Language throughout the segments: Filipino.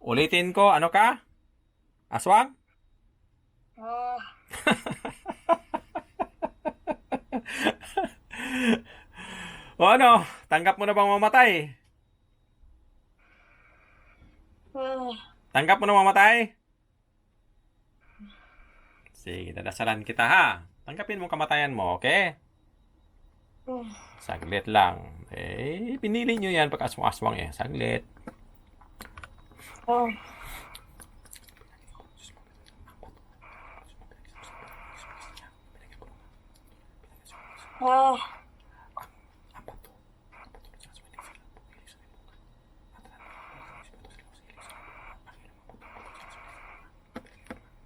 Ulitin ko, ano ka? Aswang? Ah, O ano, tanggap mo na bang mamatay? ah, Tanggap mo na mamatay? Sige, dadasalan kita ha. Tanggapin mo kamatayan mo, okay? ah, Saglit lang. Pinili nyo yan pag aswang-aswang eh. Saglit. ah, ah,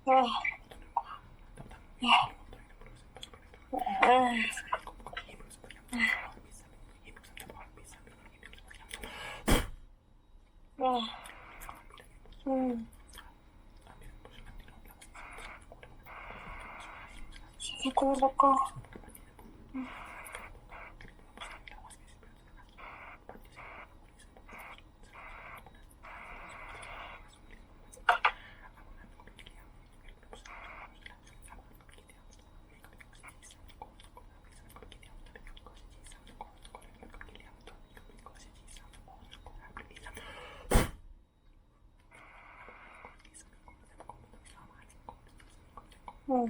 ah, ah, ah, sakit ulo ko. Hmm.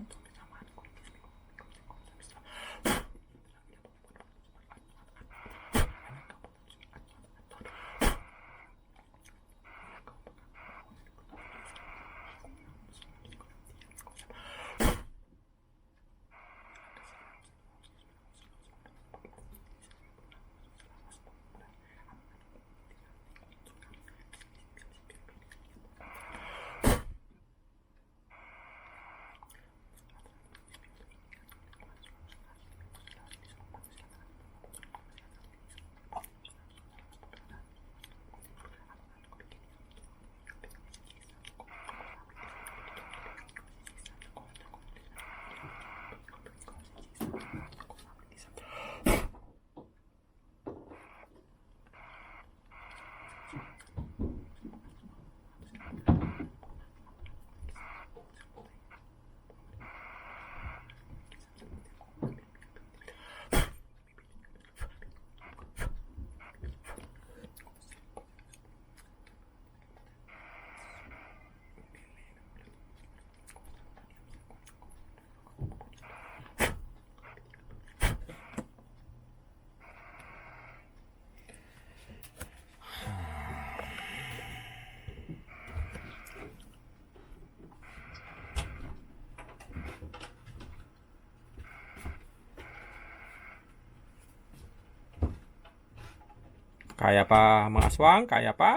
Kaya pa mga aswang? Kaya pa?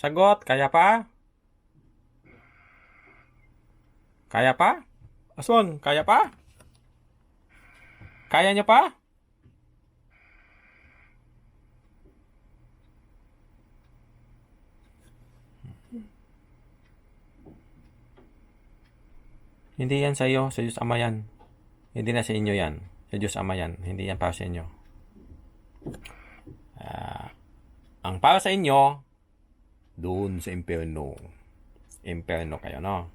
Sagot, kaya pa? Kaya pa? Aswang, kaya pa? Kaya nyo pa? Hindi yan sa iyo, sa Diyos Ama yan. Hindi na sa inyo yan. Sa Diyos Ama yan. Hindi yan para sa inyo. Ang para sa inyo, doon sa impyerno. Impyerno kayo, no?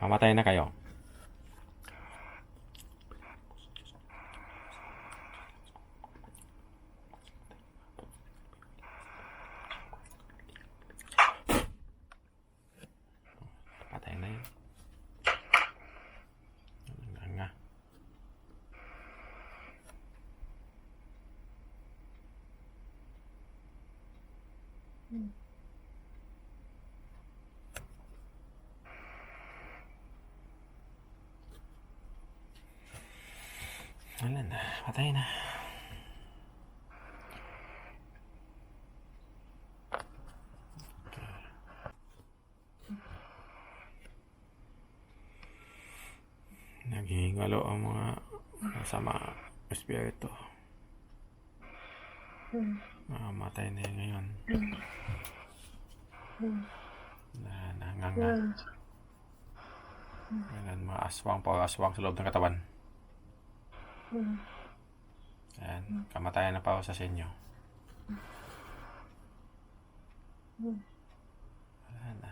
Mamatay na kayo. Patay na yun. Nga. Wala na. Patay na. Naghihingalo ang mga masama espiritu. Mamatay na yun ngayon. Nanganga. Ayan, mga aswang pa aswang sa loob ng katawan. Ayan, kamatayan na pa ako sa inyo. Wala na.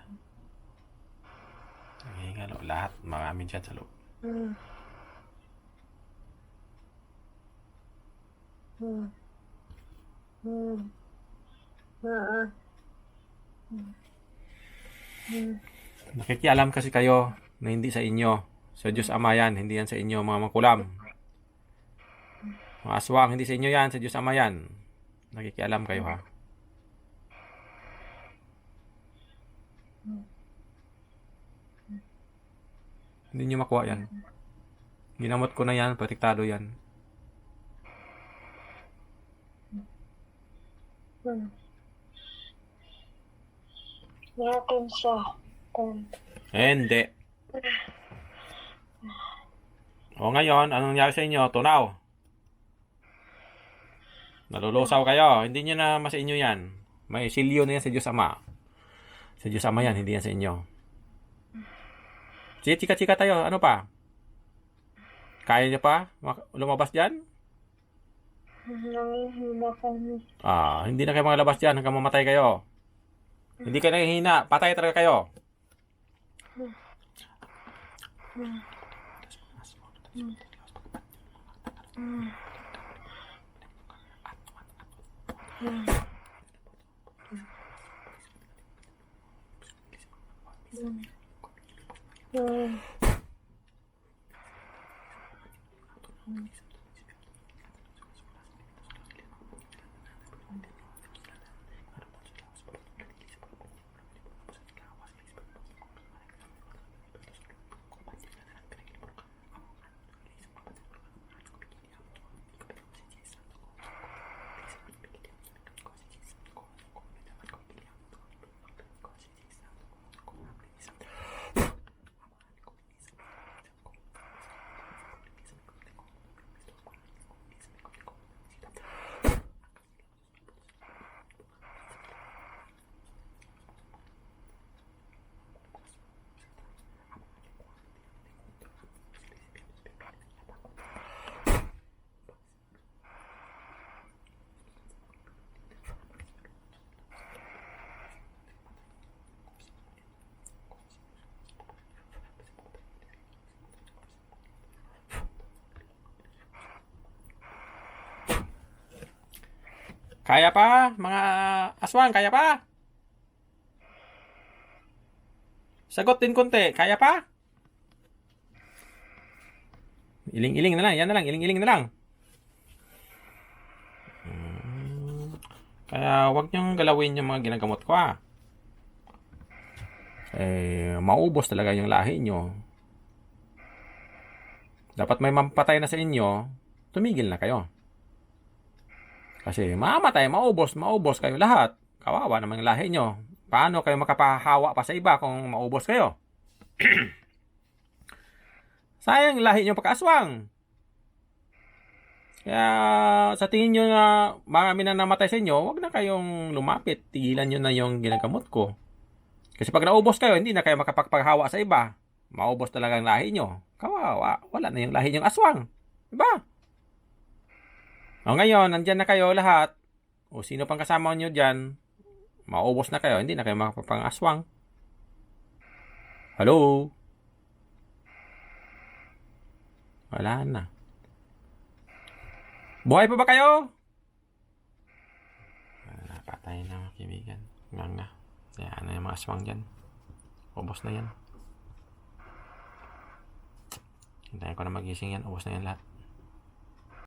Hingalo. Lahat. Marami dyan sa loob. Nakikialam kasi kayo na hindi sa inyo. Sa Diyos Ama yan. Hindi yan sa inyo mga makulam. Mga aswang. Hindi sa inyo yan. Sa Diyos Ama yan. Nakikialam kayo ha. Hindi nyo makuha yan. Ginamot ko na yan. Protektado yan. Yakin siya. Hindi. O ngayon, anong nangyari sa inyo? Tunaw. Nalulusaw kayo. Hindi nyo na mas inyo yan. May silyo na yan sa Diyos Ama. Sa Diyos Ama yan, hindi yan sa inyo. Sige, chika-chika tayo. Ano pa? Kaya nyo pa lumabas dyan? Nangihina kami. Hindi na kayo makalabas dyan hanggang mamatay kayo. Hindi kayo nangihina. Patay talaga kayo. Kaya pa, mga aswang, kaya pa? Sagot din konti, kaya pa? Iling-iling na lang, yan na lang, iling-iling na lang. Kaya wag niyong galawin yung mga ginagamot ko maubos talaga yung lahi nyo. Dapat may mampatay na sa inyo, tumigil na kayo. Kasi mamatay, maubos kayo lahat. Kawawa naman yung lahi nyo. Paano kayo makapahawa pa sa iba kung maubos kayo? Sayang lahi nyo pagkaaswang. Kaya sa tingin nyo na marami na namatay sa inyo, wag na kayong lumapit. Tigilan nyo na yung ginagamot ko. Kasi pag naubos kayo, hindi na kayo makapagpaghawa sa iba. Maubos talaga ang lahi nyo. Kawawa, wala na yung lahi nyong aswang. Diba? O ngayon, nandyan na kayo lahat. O sino pang kasama nyo dyan, maubos na kayo, hindi na kayo makapagpang-aswang. Hello? Wala na. Buhay pa ba kayo? Patay na mga kaibigan. Nga. Kaya ano yung mga aswang dyan. Ubos na yan. Hintayin ko na magising yan. Ubos na yan lahat.